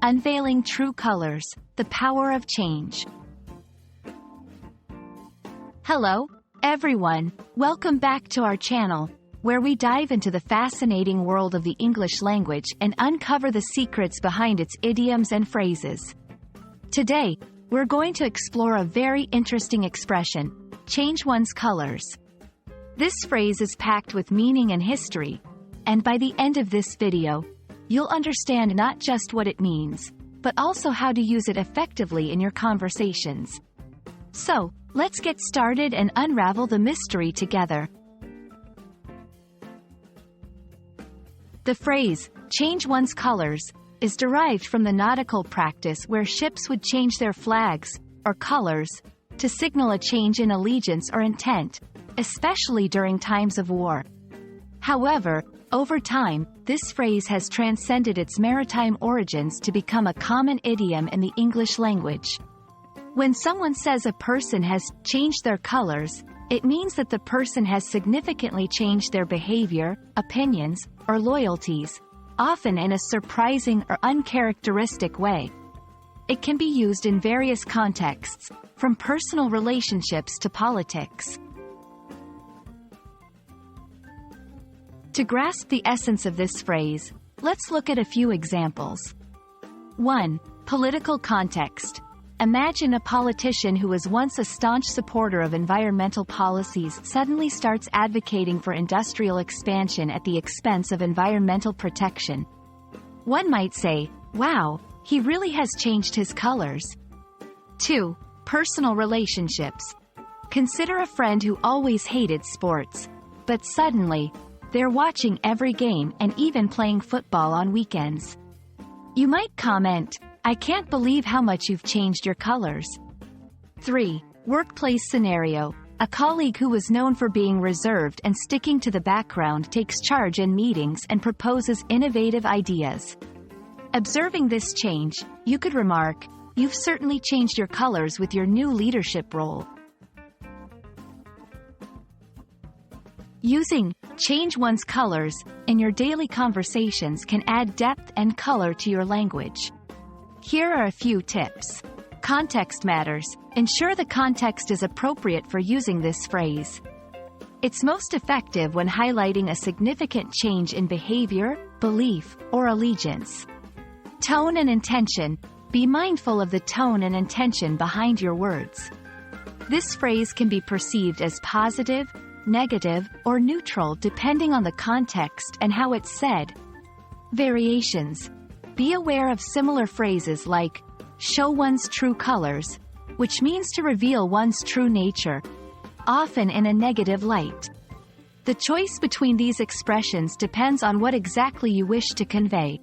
Unveiling True Colors, the Power of Change. Hello, everyone. Welcome back to our channel, where we dive into the fascinating world of the English language and uncover the secrets behind its idioms and phrases. Today, we're going to explore a very interesting expression, change one's colors. This phrase is packed with meaning and history, and by the end of this video, you'll understand not just what it means, but also how to use it effectively in your conversations. So, let's get started and unravel the mystery together. The phrase, change one's colors, is derived from the nautical practice where ships would change their flags, or colors, to signal a change in allegiance or intent, especially during times of war. However, over time, this phrase has transcended its maritime origins to become a common idiom in the English language. When someone says a person has changed their colors, it means that the person has significantly changed their behavior, opinions, or loyalties, often in a surprising or uncharacteristic way. It can be used in various contexts, from personal relationships to politics. To grasp the essence of this phrase, let's look at a few examples. 1. Political context. Imagine a politician who was once a staunch supporter of environmental policies suddenly starts advocating for industrial expansion at the expense of environmental protection. One might say, "Wow, he really has changed his colors." 2. Personal relationships. Consider a friend who always hated sports, but suddenly, they're watching every game and even playing football on weekends. You might comment, "I can't believe how much you've changed your colors." 3. Workplace scenario. A colleague who was known for being reserved and sticking to the background takes charge in meetings and proposes innovative ideas. Observing this change, you could remark, "You've certainly changed your colors with your new leadership role." Using change one's colors in your daily conversations can add depth and color to your language. Here are a few tips. Context matters. Ensure the context is appropriate for using this phrase. It's most effective when highlighting a significant change in behavior, belief, or allegiance. Tone and intention. Be mindful of the tone and intention behind your words. This phrase can be perceived as positive, negative, or neutral depending on the context and how it's said. Variations. Be aware of similar phrases like, show one's true colors, which means to reveal one's true nature, often in a negative light. The choice between these expressions depends on what exactly you wish to convey.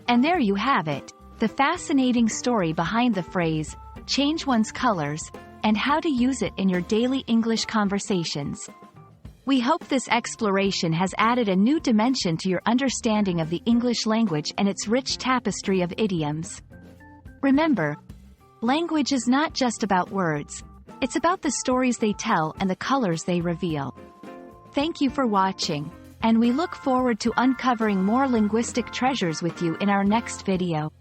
And there you have it, the fascinating story behind the phrase, change one's colors, and how to use it in your daily English conversations. We hope this exploration has added a new dimension to your understanding of the English language and its rich tapestry of idioms. Remember, language is not just about words, it's about the stories they tell and the colors they reveal. Thank you for watching, and we look forward to uncovering more linguistic treasures with you in our next video.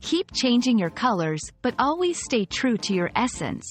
Keep changing your colors, but always stay true to your essence.